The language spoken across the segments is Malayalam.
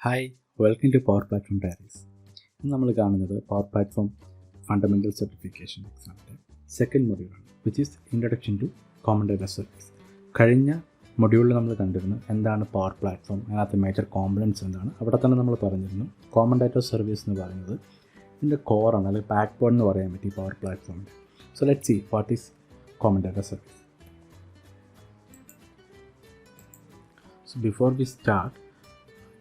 Hi, welcome to power platform diaries. ഇന്ന് നമ്മൾ കാണുന്നത് പവർ പ്ലാറ്റ്ഫോം ഫണ്ടമെൻ്റൽ സർട്ടിഫിക്കേഷൻ എക്സാമിൻ്റെ സെക്കൻഡ് മൊഡ്യൂളാണ്, which is introduction to common data service. കഴിഞ്ഞ മൊഡ്യൂളിൽ നമ്മൾ കണ്ടിരുന്നു എന്താണ് പവർ പ്ലാറ്റ്ഫോം, അതിനകത്ത് മേജർ കോമ്പണൻസ് എന്താണ്. അവിടെ തന്നെ നമ്മൾ പറഞ്ഞിരുന്നു കോമൺ ഡാറ്റ സർവീസ് എന്ന് പറയുന്നത് ഇതിൻ്റെ കോറാണ്, അല്ലെങ്കിൽ ബാക്ക് ബോൺ എന്ന് പറയാൻ പറ്റി പവർ പ്ലാറ്റ്ഫോമിൻ്റെ. So let see what is common data service. So before we start,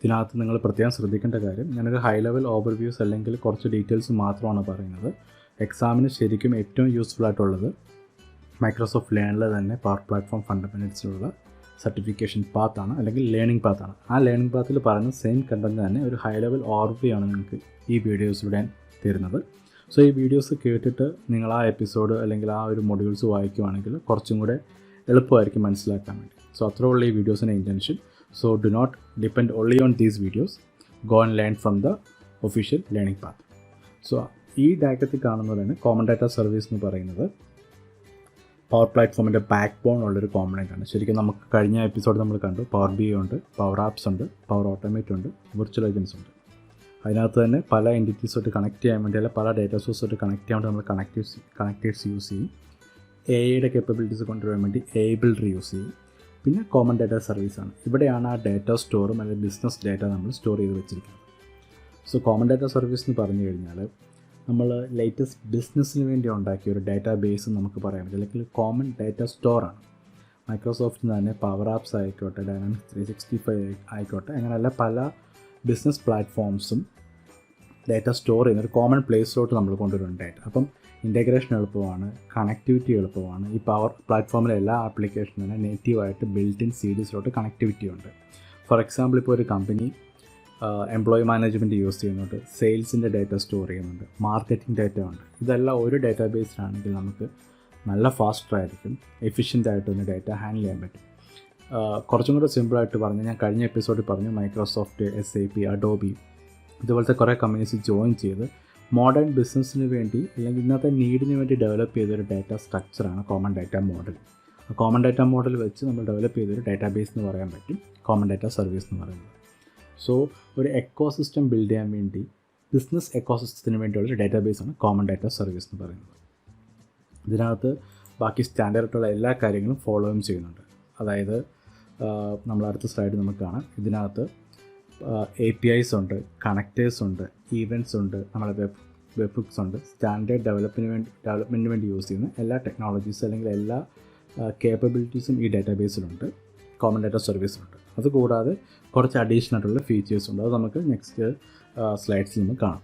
ഇതിനകത്ത് നിങ്ങൾ പ്രത്യേകം ശ്രദ്ധിക്കേണ്ട കാര്യം, ഞാനൊരു ഹൈ ലെവൽ ഓവർവ്യൂസ് അല്ലെങ്കിൽ കുറച്ച് ഡീറ്റെയിൽസ് മാത്രമാണ് പറയുന്നത്. എക്സാമിന് ശരിക്കും ഏറ്റവും യൂസ്ഫുൾ ആയിട്ടുള്ളത് മൈക്രോസോഫ്റ്റ് ലേണിൽ തന്നെ പവർ പ്ലാറ്റ്ഫോം ഫണ്ടമെൻ്റൽസിലുള്ള സർട്ടിഫിക്കേഷൻ പാത്താണ്, അല്ലെങ്കിൽ ലേണിംഗ് പാത്താണ്. ആ ലേണിംഗ് പാത്തിൽ പറയുന്ന സെയിം കണ്ടന്റ് തന്നെ ഒരു ഹൈ ലെവൽ ഓവർവ്യൂ ആണ് നിങ്ങൾക്ക് ഈ വീഡിയോസിലൂടെ തരുന്നത്. സോ ഈ വീഡിയോസ് കേട്ടിട്ട് നിങ്ങൾ ആ എപ്പിസോഡ് അല്ലെങ്കിൽ ആ ഒരു മൊഡ്യൂൾസ് വായിക്കുവാണെങ്കിൽ കുറച്ചും കൂടെ എളുപ്പമായിരിക്കും മനസ്സിലാക്കാൻ വേണ്ടി. സോ അത്രയുള്ള ഈ വീഡിയോസിൻ്റെ intention. So do not depend only on these videos. Go and learn from the official learning path. So ഈ ഡയഗ്രത്തിൽ കാണുന്നതാണ് കോമൺ ഡാറ്റ സർവീസ് എന്ന് പറയുന്നത് പവർ പ്ലാറ്റ്ഫോമിൻ്റെ ബാക്ക് ബോൺ ഉള്ളൊരു കോമ്പണൻ്റ് ആണ്. ശരിക്കും നമുക്ക് കഴിഞ്ഞ എപ്പിസോഡ് നമ്മൾ കണ്ടു, പവർ ബി ഉണ്ട്, പവർ ആപ്സ് ഉണ്ട്, പവർ ഓട്ടോമേറ്റ് ഉണ്ട്, വിർച്വൽ ഏജൻസ് ഉണ്ട്. അതിനകത്ത് തന്നെ പല എൻറ്റിറ്റീസോട്ട് കണക്ട് ചെയ്യാൻ വേണ്ടി, അല്ലെങ്കിൽ പല ഡാറ്റ സോഴ്സോട്ട് കണക്ട് ചെയ്യാൻ വേണ്ടി നമ്മൾ കണക്റ്റേഴ്സ് യൂസ് ചെയ്യും. എയുടെ കേപ്പബിലിറ്റീസ് കൊണ്ടുവരാൻ വേണ്ടി ബിൽഡർ യൂസ് ചെയ്യും. പിന്നെ കോമൺ ഡാറ്റ സർവീസാണ്. ഇവിടെയാണ് ആ ഡാറ്റ സ്റ്റോറും അല്ലെങ്കിൽ ബിസിനസ് ഡാറ്റ നമ്മൾ സ്റ്റോർ ചെയ്ത് വെച്ചിരിക്കുന്നത്. സോ കോമൺ ഡാറ്റ സർവീസ് എന്ന് പറഞ്ഞു കഴിഞ്ഞാൽ നമ്മൾ ലേറ്റസ്റ്റ് ബിസിനസ്സിന് വേണ്ടി ഉണ്ടാക്കിയ ഒരു ഡാറ്റാ ബേസ് നമുക്ക് പറയാൻ പറ്റും, അല്ലെങ്കിൽ കോമൺ ഡാറ്റ സ്റ്റോറാണ്. മൈക്രോസോഫ്റ്റിന് തന്നെ പവർ ആപ്സ് ആയിക്കോട്ടെ, ഡൈനാമിക്സ് 365 ആയിക്കോട്ടെ, അങ്ങനെയല്ല പല ബിസിനസ് പ്ലാറ്റ്ഫോംസും ഡാറ്റ സ്റ്റോർ ചെയ്യുന്ന ഒരു കോമൺ പ്ലേസിലോട്ട് നമ്മൾ കൊണ്ടുവരുന്ന ഡാറ്റ. അപ്പം ഇൻ്റഗ്രേഷൻ എളുപ്പമാണ്, കണക്ടിവിറ്റി എളുപ്പമാണ്. ഈ പവർ പ്ലാറ്റ്ഫോമിലെ എല്ലാ ആപ്ലിക്കേഷനും നേറ്റീവായിട്ട് ബിൽറ്റ് ഇൻ സീരീസിലോട്ട് കണക്ടിവിറ്റി ഉണ്ട്. ഫോർ എക്സാമ്പിൾ, ഇപ്പോൾ ഒരു കമ്പനി എംപ്ലോയി മാനേജ്മെൻറ്റ് യൂസ് ചെയ്യുന്നുണ്ട്, സെയിൽസിൻ്റെ ഡാറ്റ സ്റ്റോർ ചെയ്യുന്നുണ്ട്, മാർക്കറ്റിംഗ് ഡാറ്റ ഉണ്ട്. ഇതെല്ലാം ഒരു ഡാറ്റാ ബേസിലാണെങ്കിൽ നമുക്ക് നല്ല ഫാസ്റ്ററായിരിക്കും, എഫിഷ്യൻ്റ് ആയിട്ടൊന്ന് ഡാറ്റ ഹാൻഡിൽ ചെയ്യാൻ പറ്റും. കുറച്ചും കൂടെ സിമ്പിളായിട്ട് പറഞ്ഞാൽ, ഞാൻ കഴിഞ്ഞ എപ്പിസോഡിൽ പറഞ്ഞു, മൈക്രോസോഫ്റ്റ്, SAP, അഡോബി ഇതുപോലത്തെ കുറേ കമ്പനീസ് ജോയിൻ ചെയ്ത് മോഡേൺ ബിസിനസ്സിന് വേണ്ടി അല്ലെങ്കിൽ ഇന്നത്തെ നീഡിന് വേണ്ടി ഡെവലപ്പ് ചെയ്തൊരു ഡാറ്റ സ്ട്രക്ചറാണ് കോമൺ ഡാറ്റ മോഡൽ. ആ കോമൺ ഡാറ്റ മോഡൽ വെച്ച് നമ്മൾ ഡെവലപ്പ് ചെയ്തൊരു ഡാറ്റാബേസ് എന്ന് പറയാൻ പറ്റും കോമൺ ഡാറ്റ സർവീസ് എന്ന് പറയുന്നത്. സോ ഒരു എക്കോസിസ്റ്റം ബിൽഡ് ചെയ്യാൻ വേണ്ടി, ബിസിനസ് എക്കോസിസ്റ്റത്തിന് വേണ്ടിയുള്ളൊരു ഡാറ്റാബേസാണ് കോമൺ ഡാറ്റ സർവീസ് എന്ന് പറയുന്നത്. ഇതിനകത്ത് ബാക്കി സ്റ്റാൻഡേർഡായിട്ടുള്ള എല്ലാ കാര്യങ്ങളും ഫോളോയും ചെയ്യുന്നുണ്ട്. അതായത് നമ്മൾ അടുത്ത സ്ലൈഡ് നമുക്ക് കാണാം. ഇതിനകത്ത് APIs ഉണ്ട്, കണക്റ്റേഴ്സ് ഉണ്ട്, ഈവൻറ്റ്സ് ഉണ്ട്, നമ്മുടെ വെബ് ഹുക്സ് ഉണ്ട്. സ്റ്റാൻഡേർഡ് ഡെവലപ്മെൻറ്റിന് വേണ്ടി യൂസ് ചെയ്യുന്ന എല്ലാ ടെക്നോളജീസ് അല്ലെങ്കിൽ എല്ലാ കേപ്പബിലിറ്റീസും ഈ ഡാറ്റാബേസിലുണ്ട്, കോമൺ ഡാറ്റ സർവീസിലുണ്ട്. അതുകൂടാതെ കുറച്ച് അഡീഷണൽ ആയിട്ടുള്ള ഫീച്ചേഴ്സ് ഉണ്ട്. അത് നമുക്ക് നെക്സ്റ്റ് സ്ലൈഡ്സിൽ നിന്ന് കാണാം.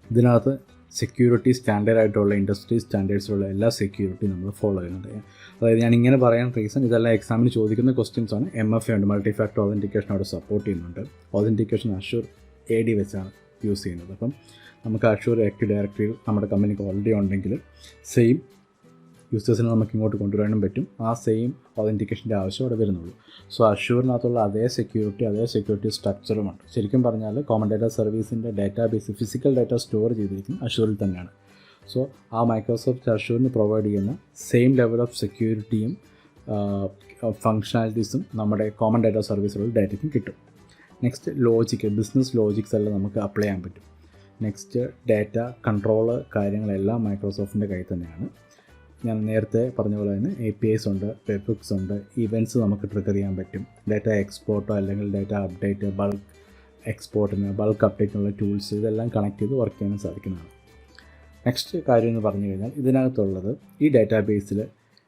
ഇതിനകത്ത് സെക്യൂരിറ്റി സ്റ്റാൻഡേർഡായിട്ടുള്ള ഇൻഡസ്ട്രി സ്റ്റാൻഡേർഡ്സിലുള്ള എല്ലാ സെക്യൂരിറ്റി നമ്മൾ ഫോളോ ചെയ്യുന്നുണ്ട്. അതായത് ഞാൻ ഇങ്ങനെ പറയാൻ റീസൺ, ഇതെല്ലാം എക്സാമിന് ചോദിക്കുന്ന ക്വസ്റ്റ്യൻസ് ആണ്. MFA ഉണ്ട്, മൾട്ടി ഫാക്ടർ ഒതൻറ്റിക്കേഷൻ അവിടെ സപ്പോർട്ട് ചെയ്യുന്നുണ്ട്. ഒതൻറ്റിക്കേഷൻ അഷ്യൂർ AD വെച്ചാണ് യൂസ് ചെയ്യുന്നത്. അപ്പം നമുക്ക് അഷ്യൂർ ആക്റ്റീവ് ഡയറക്ടറി നമ്മുടെ കമ്പനിക്ക് ഓൾറെഡി ഉണ്ടെങ്കിൽ സെയിം യൂസേഴ്സിനെ നമുക്ക് ഇങ്ങോട്ട് കൊണ്ടുവരാനും പറ്റും. ആ സെയിം ഒതൻറ്റിക്കേഷൻ്റെ ആവശ്യം അവിടെ വരുന്നുള്ളൂ. സോ അഷ്യൂറിനകത്തുള്ള അതേ സെക്യൂരിറ്റി സ്ട്രക്ചറുമുണ്ട്. ശരിക്കും പറഞ്ഞാൽ കോമൺ ഡാറ്റ സർവീസിൻ്റെ ഡാറ്റാബേസ്, ഫിസിക്കൽ ഡാറ്റ സ്റ്റോർ ചെയ്തിരിക്കുന്നത് അഷ്യൂറിൽ തന്നെയാണ്. സോ ആ മൈക്രോസോഫ്റ്റ് അഷ്യൂറിന് പ്രൊവൈഡ് ചെയ്യുന്ന സെയിം ലെവൽ ഓഫ് സെക്യൂരിറ്റിയും ഫങ്ഷണാലിറ്റീസും നമ്മുടെ കോമൺ ഡാറ്റ സർവീസിലുള്ള ഡാറ്റയ്ക്കും കിട്ടും. നെക്സ്റ്റ് ലോജിക്ക്, ബിസിനസ് ലോജിക്സ് എല്ലാം നമുക്ക് അപ്ലൈ ചെയ്യാൻ പറ്റും. നെക്സ്റ്റ് ഡാറ്റ കൺട്രോൾ കാര്യങ്ങളെല്ലാം മൈക്രോസോഫ്റ്റിൻ്റെ കയ്യിൽ തന്നെയാണ്. ഞാൻ നേരത്തെ പറഞ്ഞ പോലെ തന്നെ APIs ഉണ്ട്, വെബ് ഹുക്സ് ഉണ്ട്, ഇവൻറ്റ്സ് നമുക്ക് ട്രിഗർ ചെയ്യാൻ പറ്റും. ഡാറ്റ എക്സ്പോർട്ടോ അല്ലെങ്കിൽ ഡാറ്റ അപ്ഡേറ്റ്, ബൾക്ക് എക്സ്പോർട്ടിന്, ബൾക്ക് അപ്ഡേറ്റിനുള്ള ടൂൾസ്, ഇതെല്ലാം കണക്ട് ചെയ്ത് വർക്ക് ചെയ്യാൻ സാധിക്കുന്നതാണ്. നെക്സ്റ്റ് കാര്യം എന്ന് പറഞ്ഞു കഴിഞ്ഞാൽ, ഇതിനകത്തുള്ളത് ഈ ഡാറ്റാബേസിൽ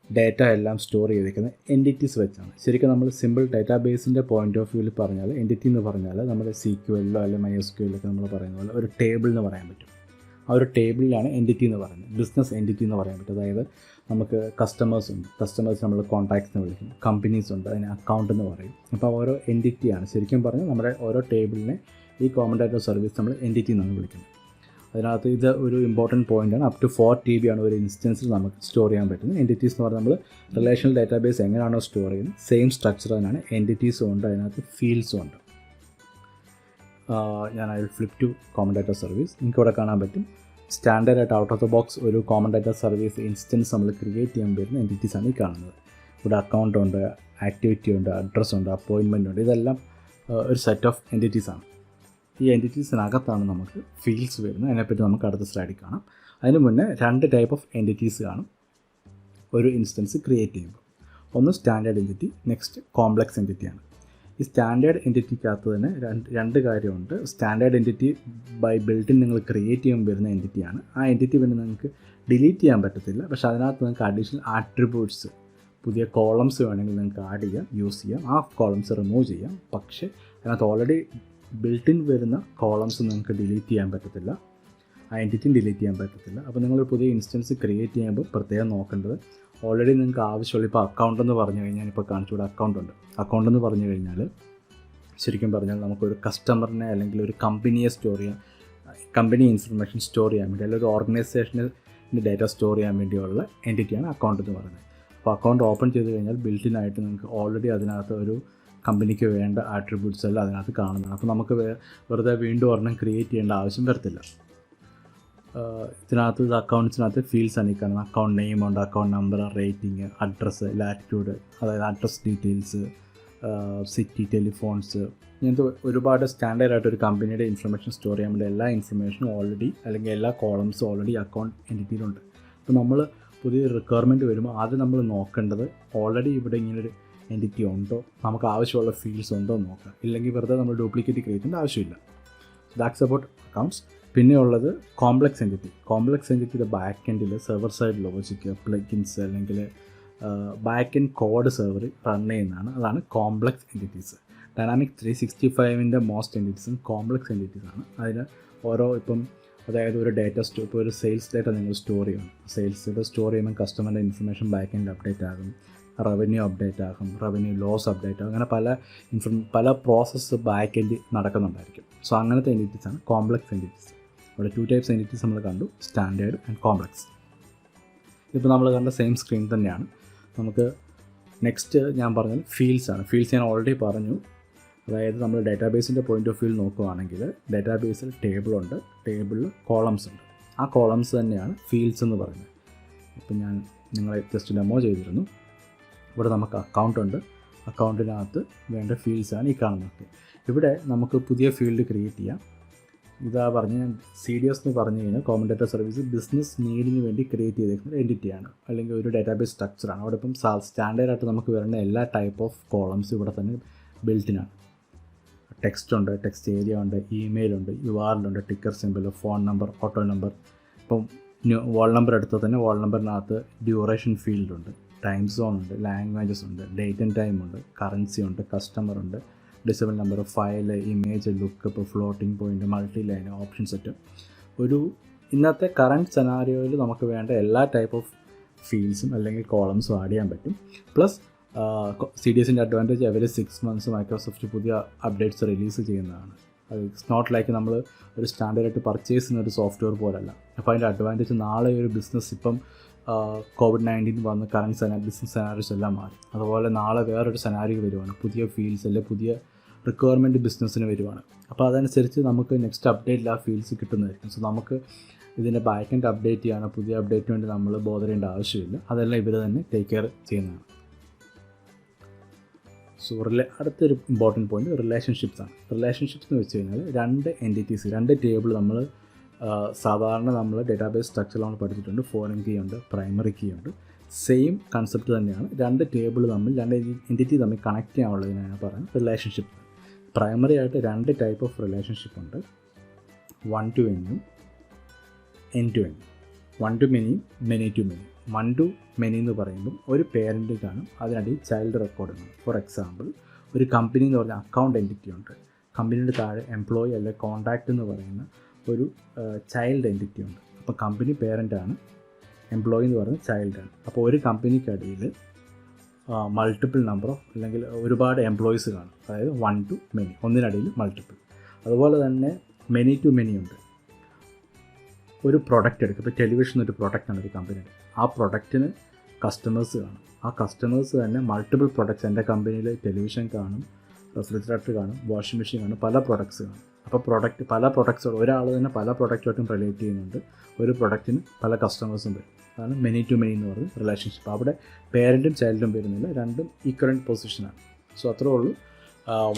ഡാറ്റ എല്ലാം സ്റ്റോർ ചെയ്തിരിക്കുന്ന എൻറ്റിറ്റീസ് വെച്ചാണ്. ശരിക്കും നമ്മൾ സിമ്പിൾ ഡാറ്റാബേസിൻ്റെ പോയിൻ്റ് ഓഫ് വ്യൂവിൽ പറഞ്ഞാൽ, എൻറ്റിറ്റി എന്ന് പറഞ്ഞാൽ നമ്മുടെ SQLലോ അല്ലെങ്കിൽ MySQLൊക്കെ നമ്മൾ പറയുന്ന പോലെ ഒരു ടേബിൾ എന്ന് പറയാൻ പറ്റും. ആ ഒരു ടേബിളിലാണ് എൻറ്റിറ്റി എന്ന് പറയുന്നത്, ബിസിനസ് എൻറ്റിറ്റി എന്ന് പറയാൻ പറ്റും. അതായത് നമുക്ക് കസ്റ്റമേഴ്സ് ഉണ്ട്, കസ്റ്റമേഴ്സ് നമ്മൾ കോൺടാക്ട്സ് എന്ന് വിളിക്കും. കമ്പനീസ് ഉണ്ട്, അതിന് അക്കൗണ്ട് എന്ന് പറയും. അപ്പോൾ ഓരോ എൻറ്റിറ്റിയാണ് ശരിക്കും പറഞ്ഞാൽ നമ്മുടെ ഓരോ ടേബിളിനെ ഈ കോമൺ ഡാറ്റ സർവീസ് നമ്മൾ എൻറ്റിറ്റി എന്നാണ് വിളിക്കുന്നത്. അതിനകത്ത് ഇത് ഒരു ഇമ്പോർട്ടൻറ്റ് പോയിൻ്റാണ്. അപ് ടു 4 TB ആണ് ഒരു ഇൻസ്റ്റൻസിൽ നമുക്ക് സ്റ്റോർ ചെയ്യാൻ പറ്റുന്നത്. എൻറ്റിറ്റീസ് എന്ന് പറഞ്ഞാൽ നമ്മൾ റിലേഷണൽ ഡാറ്റാബേസ് എങ്ങനെയാണോ സ്റ്റോർ ചെയ്യുന്നത് സെയിം സ്ട്രക്ചർ തന്നെയാണ്. എൻറ്റിറ്റീസും ഉണ്ട്, അതിനകത്ത് ഫീൽഡ്സും ഉണ്ട്. ഞാൻ I will flip to common data service. നിങ്ങൾക്ക് ഇവിടെ കാണാൻ പറ്റും സ്റ്റാൻഡേർഡായിട്ട് ഔട്ട് ഓഫ് ദ ബോക്സ് ഒരു കോമൺ ഡാറ്റ സർവീസ് ഇൻസ്റ്റൻസ് നമ്മൾ ക്രിയേറ്റ് ചെയ്യാൻ വരുന്ന എൻറ്റിറ്റീസാണ് ഈ കാണുന്നത്. ഇവിടെ അക്കൗണ്ട് ഉണ്ട്, ആക്ടിവിറ്റി ഉണ്ട്, അഡ്രസ്സ് ഉണ്ട്, അപ്പോയിൻമെൻ്റ് ഉണ്ട്. ഇതെല്ലാം ഒരു സെറ്റ് ഓഫ് എൻറ്റിറ്റീസാണ്. ഈ എൻറ്റിറ്റീസിനകത്താണ് നമുക്ക് ഫീൽഡ്സ് വരുന്നത്. അതിനെപ്പറ്റി നമുക്ക് അടുത്ത സ്ലൈഡിൽ കാണാം. അതിന് മുന്നേ 2 ടൈപ്പ് ഓഫ് എൻറ്റിറ്റീസ് കാണും ഒരു ഇൻസ്റ്റൻസ് ക്രിയേറ്റ് ചെയ്യുമ്പോൾ. ഒന്ന് സ്റ്റാൻഡേർഡ് എൻറ്റിറ്റി, നെക്സ്റ്റ് കോംപ്ലക്സ് എൻറ്റിറ്റിയാണ്. ഈ സ്റ്റാൻഡേർഡ് എൻറ്റിറ്റിക്കകത്ത് തന്നെ രണ്ട് കാര്യമുണ്ട്. സ്റ്റാൻഡേർഡ് എൻറ്റിറ്റി ബൈ ബിൽഡിൻ നിങ്ങൾ ക്രിയേറ്റ് ചെയ്യുമ്പോൾ വരുന്ന എൻറ്റിറ്റിയാണ്. ആ എൻറ്റിറ്റി പിന്നെ നിങ്ങൾക്ക് ഡിലീറ്റ് ചെയ്യാൻ പറ്റത്തില്ല. പക്ഷേ അതിനകത്ത് നിങ്ങൾക്ക് അഡീഷണൽ ആട്രിബ്യൂട്ട്സ്, പുതിയ കോളംസ് വേണമെങ്കിൽ നിങ്ങൾക്ക് ആഡ് ചെയ്യാം, യൂസ് ചെയ്യാം. ആ കോളംസ് റിമൂവ് ചെയ്യാം. പക്ഷേ അതിനകത്ത് ഓൾറെഡി ബിൽട്ടിൻ വരുന്ന കോളംസ് നിങ്ങൾക്ക് ഡിലീറ്റ് ചെയ്യാൻ പറ്റത്തില്ല, ആ എൻറ്റിറ്റിയും ഡിലീറ്റ് ചെയ്യാൻ പറ്റത്തില്ല. അപ്പോൾ നിങ്ങൾ പുതിയ ഇൻസ്റ്റൻസ് ക്രിയേറ്റ് ചെയ്യുമ്പോൾ പ്രത്യേകം നോക്കേണ്ടത്, ഓൾറെഡി നിങ്ങൾക്ക് ആവശ്യമുള്ള ഇപ്പോൾ അക്കൗണ്ട് എന്ന് പറഞ്ഞു കഴിഞ്ഞാൽ, ഇപ്പോൾ കാണിച്ചുകൂടെ അക്കൗണ്ട് എന്ന് പറഞ്ഞു കഴിഞ്ഞാൽ ശരിക്കും പറഞ്ഞാൽ നമുക്കൊരു കസ്റ്റമറിനെ അല്ലെങ്കിൽ ഒരു കമ്പനിയെ സ്റ്റോർ ചെയ്യാൻ, കമ്പനി ഇൻഫർമേഷൻ സ്റ്റോർ ചെയ്യാൻ വേണ്ടി, അല്ലെങ്കിൽ ഒരു ഓർഗനൈസേഷന് ഡാറ്റ സ്റ്റോർ ചെയ്യാൻ വേണ്ടിയുള്ള എൻറ്റിറ്റിയാണ് അക്കൗണ്ട് എന്ന് പറയുന്നത്. അപ്പോൾ അക്കൗണ്ട് ഓപ്പൺ ചെയ്ത് കഴിഞ്ഞാൽ ബിൽറ്റിനായിട്ട് നിങ്ങൾക്ക് ഓൾറെഡി അതിനകത്ത് ഒരു കമ്പനിക്ക് വേണ്ട ആട്രിബ്യൂട്ട്സ് എല്ലാം അതിനകത്ത് കാണുന്നതാണ്. അപ്പോൾ നമുക്ക് വെറുതെ വീണ്ടും ഒരെണ്ണം ക്രിയേറ്റ് ചെയ്യേണ്ട ആവശ്യം വരത്തില്ല. ഇതിനകത്ത് അക്കൗണ്ട്സിനകത്ത് ഫീൽഡ്സ് ആണ് ഈ കാണുന്നത്. അക്കൗണ്ട് നെയിം ഉണ്ട്, account number, rating, address, latitude, അതായത് അഡ്രസ് ഡീറ്റെയിൽസ്, സിറ്റി, ടെലിഫോൺസ്, ഇങ്ങനത്തെ ഒരുപാട് സ്റ്റാൻഡേർഡായിട്ട് ഒരു കമ്പനിയുടെ ഇൻഫർമേഷൻ സ്റ്റോർ ചെയ്യാൻ വേണ്ടി എല്ലാ ഇൻഫർമേഷനും ഓൾറെഡി, അല്ലെങ്കിൽ എല്ലാ കോളംസും ഓൾറെഡി അക്കൗണ്ട് എൻറ്റിറ്റിയിലുണ്ട്. അപ്പോൾ നമ്മൾ പുതിയ റിക്വയർമെൻറ്റ് വരുമ്പോൾ ആദ്യം നമ്മൾ നോക്കേണ്ടത് ഓൾറെഡി ഇവിടെ ഇങ്ങനൊരു എൻറ്റിറ്റി ഉണ്ടോ, നമുക്ക് ആവശ്യമുള്ള ഫീൽഡ്സ് ഉണ്ടോ എന്ന് നോക്കാം. ഇല്ലെങ്കിൽ വെറുതെ നമ്മൾ ഡ്യൂപ്ലിക്കേറ്റ് ക്രിയേറ്റ് ചെയ്യേണ്ട ആവശ്യമില്ല. That's about accounts. പിന്നെ ഉള്ളത് കോംപ്ലക്സ് എൻറ്റിറ്റിയുടെ ബാക്ക് എൻഡിൽ സെർവർ സൈഡ് ലോജിക്ക്, പ്ലഗിൻസ്, അല്ലെങ്കിൽ back end code server run ചെയ്യുന്നതാണ്. അതാണ് കോംപ്ലക്സ് എൻറ്റിറ്റീസ്. ഡൈനാമിക് 365 മോസ്റ്റ് എൻറ്റിറ്റീസും കോംപ്ലക്സ് എൻറ്റിറ്റീസാണ്. അതിന് ഓരോ അതായത് ഒരു ഡാറ്റ ഇപ്പോൾ ഒരു സെയിൽസ് ഡാറ്റ നിങ്ങൾ സ്റ്റോർ ചെയ്യണം. സെയിൽസ് ഡാറ്റ സ്റ്റോർ ചെയ്യുമ്പോൾ കസ്റ്റമറിൻ്റെ ഇൻഫർമേഷൻ ബാക്ക് എൻഡ് അപ്ഡേറ്റ് ആകും, റവന്യൂ അപ്ഡേറ്റ് ആകും, റവന്യൂ ലോസ് അപ്ഡേറ്റ് ആകും, അങ്ങനെ പല പ്രോസസ്സ് ബാക്ക് എൻഡ് നടക്കുന്നുണ്ടായിരിക്കും. സോ അങ്ങനത്തെ എൻറ്റിറ്റീസാണ് കോംപ്ലക്സ് എൻറ്റിറ്റീസ്. ഇവിടെ 2 ടൈപ്സ് എൻറ്റിറ്റീസ് നമ്മൾ കണ്ടു, സ്റ്റാൻഡേർഡ് ആൻഡ് കോംപ്ലക്സ്. ഇപ്പോൾ നമ്മൾ കണ്ട സെയിം സ്ക്രീൻ തന്നെയാണ്. നമുക്ക് നെക്സ്റ്റ് ഞാൻ പറഞ്ഞത് ഫീൽഡ്സാണ്. ഫീൽഡ്സ് ഞാൻ ഓൾറെഡി പറഞ്ഞു. അതായത് നമ്മൾ ഡാറ്റാബേസിൻ്റെ പോയിൻ്റ് ഓഫ് വ്യൂ നോക്കുകയാണെങ്കിൽ ഡാറ്റാബേസിൽ ടേബിളുണ്ട്, ടേബിളിൽ കോളംസ് ഉണ്ട്. ആ കോളംസ് തന്നെയാണ് ഫീൽഡ്സ് എന്ന് പറയുന്നത്. ഇപ്പം ഞാൻ നിങ്ങളെ ജസ്റ്റ് ഡെമോ ചെയ്തിരുന്നു. ഇവിടെ നമുക്ക് അക്കൗണ്ട് ഉണ്ട്, അക്കൗണ്ടിനകത്ത് വേണ്ട ഫീൽഡ്സാണ് ഈ കാണുന്നത്. ഇവിടെ നമുക്ക് പുതിയ ഫീൽഡ് ക്രിയേറ്റ് ചെയ്യാം. ഇതാ പറഞ്ഞ് CDS എന്ന് പറഞ്ഞു കഴിഞ്ഞാൽ കോമൺ ഡാറ്റ സർവീസ് ബിസിനസ് നീഡിന് വേണ്ടി ക്രിയേറ്റ് ചെയ്തേക്കുന്ന എൻറ്റിറ്റിയാണ്, അല്ലെങ്കിൽ ഒരു ഡാറ്റാബേസ് സ്ട്രക്ചറാണ്. അവിടെ ഇപ്പം സ്റ്റാൻഡേർഡായിട്ട് നമുക്ക് വരുന്ന എല്ലാ ടൈപ്പ് ഓഫ് കോളംസ് ഇവിടെ തന്നെ ബിൽറ്റിനാണ്. ടെക്സ്റ്റ് ഉണ്ട്, ടെക്സ്റ്റ് ഏരിയ ഉണ്ട്, ഇമെയിൽ ഉണ്ട്, URL ഉണ്ട്, ticker simple, phone number, auto number. ഇപ്പം വാൾ നമ്പർ എടുത്താൽ തന്നെ വാൾ നമ്പറിനകത്ത് ഡ്യൂറേഷൻ ഫീൽഡ് ഉണ്ട്, ടൈം സോൺ ഉണ്ട്, ലാംഗ്വേജസ് ഉണ്ട്, ഡേറ്റ് ആൻഡ് ടൈം ഉണ്ട്, കറൻസി ഉണ്ട്, കസ്റ്റമർ ഉണ്ട്, disable number, file, image, lookup, floating point, multi line, option set. ഇന്നത്തെ കറൻറ്റ് സെനാരിയോയിൽ നമുക്ക് വേണ്ട എല്ലാ ടൈപ്പ് ഓഫ് ഫീൽഡ്സും അല്ലെങ്കിൽ കോളംസും ആഡ് ചെയ്യാൻ പറ്റും. പ്ലസ് CDSൻ്റെ അഡ്വാൻറ്റേജ് എവരി 6 months മൈക്രോസോഫ്റ്റ് പുതിയ അപ്ഡേറ്റ്സ് റിലീസ് ചെയ്യുന്നതാണ്. അത് ഇറ്റ്സ് നോട്ട് ലൈക്ക് നമ്മൾ ഒരു സ്റ്റാൻഡേർഡായിട്ട് പർച്ചേസ് ചെയ്യുന്ന ഒരു സോഫ്റ്റ്വെയർ പോലല്ല. അപ്പോൾ അതിൻ്റെ അഡ്വാൻറ്റേജ് നാളെ ഒരു ബിസിനസ് ഇപ്പം COVID-19 വന്ന് കറൻറ്റ് ബിസിനസ് സെനാരിയോസ് എല്ലാം മാറി. അതുപോലെ നാളെ വേറൊരു സെനാരിയോ വരുവാണ്, പുതിയ ഫീൽഡ്സ് അല്ലെങ്കിൽ പുതിയ റിക്വയർമെൻറ്റ് ബിസിനസ്സിന് വരുവാണ്. അപ്പോൾ അതനുസരിച്ച് നമുക്ക് നെക്സ്റ്റ് അപ്ഡേറ്റിൽ ആ ഫീൽഡ്സ് കിട്ടുന്നതായിരിക്കും. സോ നമുക്ക് ഇതിൻ്റെ ബാക്ക് എൻഡ് അപ്ഡേറ്റ് ചെയ്യാണ്, പുതിയ അപ്ഡേറ്റിന് വേണ്ടി നമ്മൾ ബോധർ ചെയ്യേണ്ട ആവശ്യമില്ല. അതെല്ലാം ഇവർ തന്നെ ടേക്ക് കെയർ ചെയ്യുന്നതാണ്. സോ അടുത്തൊരു ഇമ്പോർട്ടൻറ്റ് പോയിൻറ്റ് റിലേഷൻഷിപ്സ് ആണ്. റിലേഷൻഷിപ്സ് എന്ന് വെച്ച് കഴിഞ്ഞാൽ 2 എൻറ്റിറ്റീസ്, 2 ടേബിൾ നമ്മൾ സാധാരണ നമ്മൾ ഡാറ്റാബേസ് സ്ട്രക്ചറിൽ നമ്മൾ പഠിച്ചിട്ടുണ്ട്. ഫോറിൻ കീ ഉണ്ട്, പ്രൈമറി കീ ഉണ്ട്. സെയിം കൺസെപ്റ്റ് തന്നെയാണ്. 2 ടേബിൾ തമ്മിൽ, 2 എൻറ്റിറ്റി തമ്മിൽ കണക്ട് ചെയ്യാനുള്ളതിനാണ് പറയുന്നത് റിലേഷൻഷിപ്പ്. പ്രൈമറി ആയിട്ട് 2 ടൈപ്പ് ഓഫ് റിലേഷൻഷിപ്പ് ഉണ്ട്, 1 to N-ഉം N to N. 1 to many, many to many. 1 to many എന്ന് പറയുമ്പോൾ ഒരു പേരൻറ്റ് കാണും, അതിനടിയിൽ ചൈൽഡ് റെക്കോർഡ് കാണും. ഫോർ എക്സാമ്പിൾ ഒരു കമ്പനി എന്ന് പറഞ്ഞാൽ അക്കൗണ്ട് എൻറ്റിറ്റി ഉണ്ട്, കമ്പനിയുടെ താഴെ എംപ്ലോയി അല്ലെങ്കിൽ കോൺടാക്റ്റ് എന്ന് പറയുന്ന ഒരു ചൈൽഡ് എൻറ്റിറ്റി ഉണ്ട്. അപ്പോൾ കമ്പനി പേരൻ്റാണ്, എംപ്ലോയി എന്ന് പറയുന്നത് ചൈൽഡാണ്. അപ്പോൾ ഒരു കമ്പനിക്കടിയിൽ മൾട്ടിപ്പിൾ നമ്പർ ഓഫ് അല്ലെങ്കിൽ ഒരുപാട് എംപ്ലോയീസ് കാണും, അതായത് 1 to many, ഒന്നിനടിയിൽ മൾട്ടിപ്പിൾ. അതുപോലെ തന്നെ മെനി ടു മെനി ഉണ്ട്. ഒരു പ്രൊഡക്റ്റ് എടുക്കും, ഇപ്പോൾ ടെലിവിഷൻ ഒരു പ്രൊഡക്റ്റാണ് ഒരു കമ്പനിയുടെ, ആ പ്രൊഡക്റ്റിന് കസ്റ്റമേഴ്സ് കാണും. ആ കസ്റ്റമേഴ്സ് തന്നെ മൾട്ടിപ്പിൾ പ്രൊഡക്ട്സ്, എൻ്റെ കമ്പനിയിൽ ടെലിവിഷൻ കാണും, റെഫ്രിജറേറ്റർ കാണും, വാഷിംഗ് മെഷീൻ കാണും, പല പ്രൊഡക്ട്സ് കാണും. അപ്പോൾ പല പ്രൊഡക്ട്സോട് ഒരാൾ തന്നെ പല പ്രൊഡക്റ്റുമായിട്ടും റിലേറ്റ് ചെയ്യുന്നുണ്ട്. ഒരു പ്രൊഡക്റ്റിന് പല കസ്റ്റമേഴ്സും വരും. അതാണ് മെനി ടു മെനി എന്ന് പറയുന്നത് റിലേഷൻഷിപ്പ്. അവിടെ പേരൻറ്റും ചൈൽഡും വരുന്നില്ല, രണ്ടും ഈക്വലൻ്റ് പൊസിഷനാണ്. സോ അത്രേ ഉള്ളൂ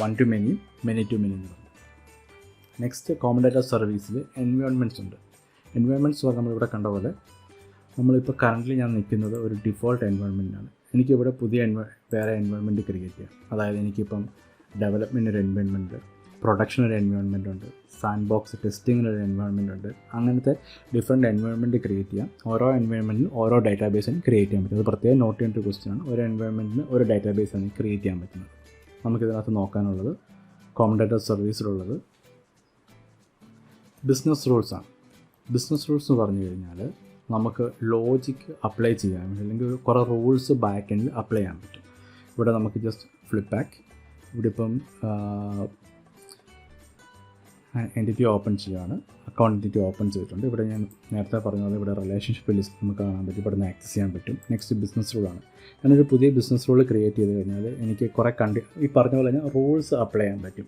1 to many, many to many എന്ന് പറയുന്നത്. നെക്സ്റ്റ് കോമൺ ഡാറ്റ സർവീസിൽ എൻവയോൺമെൻറ്റ്സ് ഉണ്ട്. എൻവയോൺമെൻറ്റ്സ് നമ്മളിവിടെ കണ്ട പോലെ നമ്മളിപ്പോൾ കറൻ്റ്ലി ഞാൻ നിൽക്കുന്നത് ഒരു ഡിഫോൾട്ട് എൻവയോൺമെൻറ്റിലാണ്. എനിക്കിവിടെ പുതിയ വേറെ എൻവയോൺമെൻറ്റ് ക്രിയേറ്റ് ചെയ്യാം. അതായത് എനിക്കിപ്പം ഡെവലപ്മെൻറ്റ് ഒരു എൻവയോൺമെൻറ്റ്, പ്രൊഡക്ഷൻ ഒരു എൻവയോൺമെൻറ്റ് ഉണ്ട്, സാൻഡ് ബോക്സ് ടെസ്റ്റിങ്ങിന് ഒരു എൻവയോൺമെൻറ്റ് ഉണ്ട്. അങ്ങനത്തെ ഡിഫറെൻറ്റ് എൻവയോൺമെൻറ്റ് ക്രിയേറ്റ് ചെയ്യാം. ഓരോ എൻവയോൺമെൻറ്റിനും ഓരോ ഡാറ്റാബേസിനും ക്രിയേറ്റ് ചെയ്യാൻ പറ്റും. അത് പ്രത്യേകം നോട്ട് ചെയ്യേണ്ട ഒരു ക്വസ്റ്റ്യനാണ്. ഒരു എൻവയോൺമെൻറ്റിന് ഒരു ഡാറ്റാബേസാണ് ക്രിയേറ്റ് ചെയ്യാൻ പറ്റുന്നത്. നമുക്കിതിനകത്ത് നോക്കാനുള്ളത് കോമൺ ഡാറ്റ സർവീസിലുള്ളത് ബിസിനസ് റൂൾസാണ്. ബിസിനസ് റൂൾസ് എന്ന് പറഞ്ഞു കഴിഞ്ഞാൽ നമുക്ക് ലോജിക്ക് അപ്ലൈ ചെയ്യാൻ പറ്റും, അല്ലെങ്കിൽ കുറേ റൂൾസ് ബാക്ക് എൻഡിൽ അപ്ലൈ ചെയ്യാൻ പറ്റും. ഇവിടെ നമുക്ക് ജസ്റ്റ് ഫ്ലിപ്പ് ബാക്ക്, ഇവിടെ ഇപ്പം എൻറ്റിറ്റി ഓപ്പൺ ചെയ്യുകയാണ്. അക്കൗണ്ട് എൻറ്റിറ്റി ഓപ്പൺ ചെയ്തിട്ടുണ്ട്. ഇവിടെ ഞാൻ നേരത്തെ പറഞ്ഞ പോലെ ഇവിടെ റിലേഷൻഷിപ്പ് ലിസ്റ്റ് നമുക്ക് കാണാൻ പറ്റും, ഇവിടെ നിന്ന് ആക്സസ് ചെയ്യാൻ പറ്റും. നെക്സ്റ്റ് ബിസിനസ് റൂളാണ്. ഞാനൊരു പുതിയ ബിസിനസ് റൂൾ ക്രിയേറ്റ് ചെയ്ത് കഴിഞ്ഞാൽ എനിക്ക് കുറേ ഈ പറഞ്ഞ പോലെ തന്നെ റൂൾസ് അപ്ലൈ ചെയ്യാൻ പറ്റും.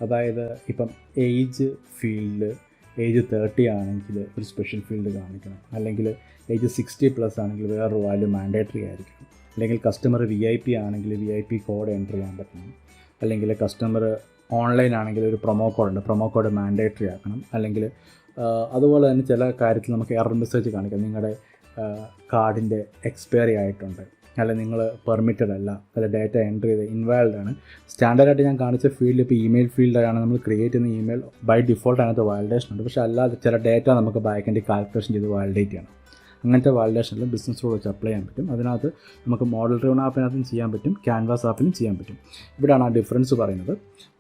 അതായത് ഇപ്പം ഏജ് ഫീൽഡ് ഏജ് 30 ആണെങ്കിൽ ഒരു സ്പെഷ്യൽ ഫീൽഡ് കാണിക്കണം, അല്ലെങ്കിൽ ഏജ് 60+ ആണെങ്കിൽ വേറൊരു വാല്യൂ മാൻഡേറ്ററി ആയിരിക്കണം, അല്ലെങ്കിൽ കസ്റ്റമർ VIP ആണെങ്കിൽ VIP കോഡ് എൻ്റർ ചെയ്യാൻ പറ്റണം, അല്ലെങ്കിൽ കസ്റ്റമർ ഓൺലൈൻ ആണെങ്കിൽ ഒരു പ്രൊമോ കോഡ് മാൻഡേറ്ററി ആക്കണം, അല്ലെങ്കിൽ അതുപോലെ തന്നെ ചില കാര്യത്തിൽ നമുക്ക് എറർ മെസ്സേജ് കാണിക്കാം, നിങ്ങളുടെ കാർഡിൻ്റെ എക്സ്പയറി ആയിട്ടുണ്ട്, അല്ലെങ്കിൽ നിങ്ങൾ പെർമിറ്റഡ് അല്ല, അല്ല ഡാറ്റ എൻ്റർ ചെയ്ത് ഇൻവാലിഡ് ആണ്. സ്റ്റാൻഡേർഡായിട്ട് ഞാൻ കാണിച്ച ഫീൽഡ് ഇപ്പോൾ ഇമെയിൽ ഫീൽഡാണ്. നമ്മൾ ക്രിയേറ്റ് ചെയ്യുന്ന ഇമെയിൽ ബൈ ഡിഫോൾട്ട് അതിനകത്ത് വാലിഡേഷൻ ഉണ്ട്. പക്ഷേ അല്ലാതെ ചില ഡാറ്റ നമുക്ക് ബാക്കെൻഡിൽ കാൽക്കുലേഷൻ ചെയ്ത് വാലിഡേറ്റ് ചെയ്യണം. അങ്ങനത്തെ വാലിഡേഷനിലും ബിസിനസ് റൂൾ വെച്ച് അപ്ലൈ ചെയ്യാൻ പറ്റും. അതിനകത്ത് നമുക്ക് മോഡൽ ഡ്രിവൺ ആപ്പിനകത്തും ചെയ്യാൻ പറ്റും, ക്യാൻവാസ് ആപ്പിലും ചെയ്യാൻ പറ്റും. ഇവിടെയാണ് ആ ഡിഫറൻസ് പറയുന്നത്.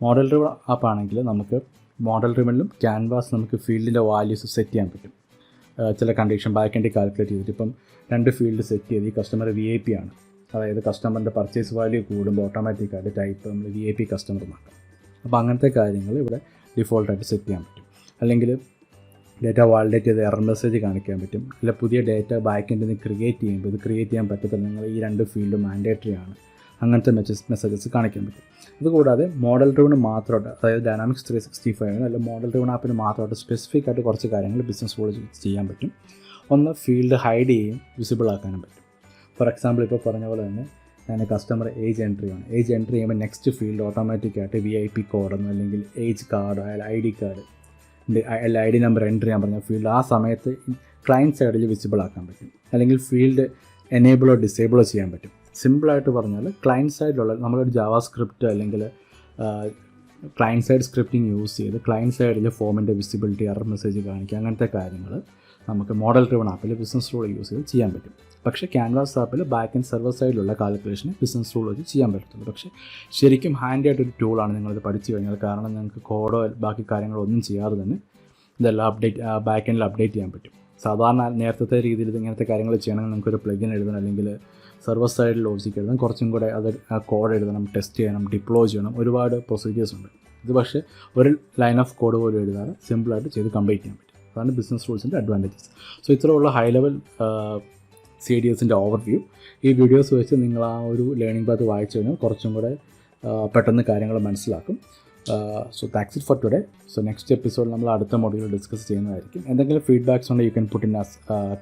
മോഡൽ ഡ്രിവൺ ആപ്പാണെങ്കിൽ നമുക്ക് മോഡൽ ഡ്രിവണിലും ക്യാൻവാസ് നമുക്ക് ഫീൽഡിൻ്റെ വാല്യൂസ് സെറ്റ് ചെയ്യാൻ പറ്റും. ചില കണ്ടീഷൻ ബാക്കെൻഡിൽ കാൽക്കുലേറ്റ് ചെയ്തിട്ട് ഇപ്പം 2 ഫീൽഡ് സെറ്റ് ചെയ്ത് ഈ കസ്റ്റമർ VIP ആണ്, അതായത് കസ്റ്റമറിൻ്റെ പർച്ചേസ് വാല്യൂ കൂടുമ്പോൾ ഓട്ടോമാറ്റിക്കായിട്ട് ടൈപ്പ് നമ്മൾ VIP കസ്റ്റമർ മാറ്റാം. അപ്പോൾ അങ്ങനത്തെ കാര്യങ്ങൾ ഇവിടെ ഡിഫോൾട്ടായിട്ട് സെറ്റ് ചെയ്യാൻ പറ്റും. അല്ലെങ്കിൽ ഡാറ്റ വാലിഡേറ്റ് ചെയ്ത് എറർ മെസ്സേജ് കാണിക്കാൻ പറ്റും. അല്ല പുതിയ ഡാറ്റ ബാക്കെൻഡിൽ നിന്ന് ക്രിയേറ്റ് ചെയ്യുമ്പോൾ ഇത് ക്രിയേറ്റ് ചെയ്യാൻ പറ്റത്തില്ല, നിങ്ങൾ ഈ 2 ഫീൽഡ് മാൻഡേറ്ററി ആണ്, അങ്ങനത്തെ മെസ്സേജസ് കാണിക്കാൻ പറ്റും. അതുകൂടാതെ മോഡൽ ഡ്രിവൺ മാത്രമായിട്ട്, അതായത് ഡൈനാമിക്സ് 365 അല്ല മോഡൽ ഡ്രിവൺ ആപ്പിന് മാത്രമായിട്ട് സ്പെസിഫിക് ആയിട്ട് കുറച്ച് കാര്യങ്ങൾ ബിസിനസ് റൂൾ ചെയ്യാൻ പറ്റും. ഒന്ന്, ഫീൽഡ് ഹൈഡ് ചെയ്യുകയും വിസിബിൾ ആക്കാനും പറ്റും. ഫോർ എക്സാമ്പിൾ ഇപ്പോൾ പറഞ്ഞ പോലെ തന്നെ ഞാൻ കസ്റ്റമർ ഏജ് എൻട്രി ചെയ്യണം. ഏജ് എൻട്രി ചെയ്യുമ്പോൾ നെക്സ്റ്റ് ഫീൽഡ് ഓട്ടോമാറ്റിക്കായിട്ട് VIP കോഡെന്നോ അല്ലെങ്കിൽ ഏജ് കാർഡോ അല്ലെങ്കിൽ ID കാർഡ് അല്ല ID നമ്പർ എൻട്രി ചെയ്യാൻ പറഞ്ഞ ഫീൽഡ് ആ സമയത്ത് ക്ലയൻറ്റ് സൈഡിൽ വിസിബിൾ ആക്കാൻ പറ്റും. അല്ലെങ്കിൽ ഫീൽഡ് എനേബിളോ ഡിസേബിളോ ചെയ്യാൻ പറ്റും. സിമ്പിളായിട്ട് പറഞ്ഞാൽ ക്ലയൻറ്റ് സൈഡിലുള്ള നമ്മളൊരു ജാവാ സ്ക്രിപ്റ്റ് അല്ലെങ്കിൽ ക്ലയൻറ്റ് സൈഡ് സ്ക്രിപ്റ്റിംഗ് യൂസ് ചെയ്ത് ക്ലയൻറ്റ് സൈഡിൽ ഫോമിൻ്റെ വിസിബിലിറ്റി, എറർ മെസ്സേജ് കാണിക്കുക, അങ്ങനത്തെ കാര്യങ്ങൾ നമുക്ക് മോഡൽ ഡ്രിവൺ ആപ്പിൽ ബിസിനസ് റൂൾ യൂസ് ചെയ്ത് ചെയ്യാൻ പറ്റും. പക്ഷേ ക്യാൻവാസ് ആപ്പിൽ ബാക്ക് ആൻഡ് സെർവർ സൈഡിലുള്ള കാൽക്കുലേഷൻ ബിസിനസ് റൂൾ വെച്ച് ചെയ്യാൻ പറ്റത്തുള്ളൂ. പക്ഷേ ശരിക്കും ഹാൻഡി ആയിട്ടൊരു ടൂളാണ് നിങ്ങളിത് പഠിച്ചു കഴിഞ്ഞാൽ. കാരണം നിങ്ങൾക്ക് കോഡോ ബാക്കി കാര്യങ്ങളോ ഒന്നും ചെയ്യാതെ തന്നെ ഇതെല്ലാം ബാക്ക് എൻഡിൽ അപ്ഡേറ്റ് ചെയ്യാൻ പറ്റും. സാധാരണ നേരത്തെ രീതിയിൽ ഇങ്ങനത്തെ കാര്യങ്ങൾ ചെയ്യണമെങ്കിൽ നമുക്കൊരു പ്ലഗിൻ എഴുതണം, അല്ലെങ്കിൽ സെർവർ സൈഡിൽ ലോജിക്ക് എഴുതണം, കുറച്ചും കൂടെ അത് കോഡ് എഴുതണം, ടെസ്റ്റ് ചെയ്യണം, ഡിപ്ലോയ് ചെയ്യണം, ഒരുപാട് പ്രൊസീജിയേഴ്സ് ഉണ്ട്. ഇത് പക്ഷേ ഒരു ലൈൻ ഓഫ് കോഡ് പോലും എഴുതാതെ സിമ്പിളായിട്ട് ചെയ്ത് കംപ്ലീറ്റ് ചെയ്യാൻ പറ്റും. അതാണ് ബിസിനസ് റൂൾസിൻ്റെ അഡ്വാൻറ്റേജസ്. സോ ഇത്രയുള്ള ഹൈ ലെവൽ CDSൻ്റെ ഓവർവ്യൂ. ഈ വീഡിയോസ് വെച്ച് നിങ്ങൾ ആ ഒരു ലേണിംഗ് പാത്ത് വായിച്ചു കഴിഞ്ഞാൽ കുറച്ചും കൂടെ പെട്ടെന്ന് കാര്യങ്ങൾ മനസ്സിലാക്കും. So thanks it for today. So next episode നമ്മൾ അടുത്ത മൊഡ്യൂൾ ഡിസ്കസ് ചെയ്യുന്നതായിരിക്കും. എന്തെങ്കിലും ഫീഡ്ബാക്സ് ഉണ്ടെങ്കിൽ you can put in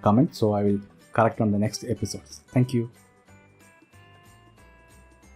comment. So I will correct on the next episodes. Thank you.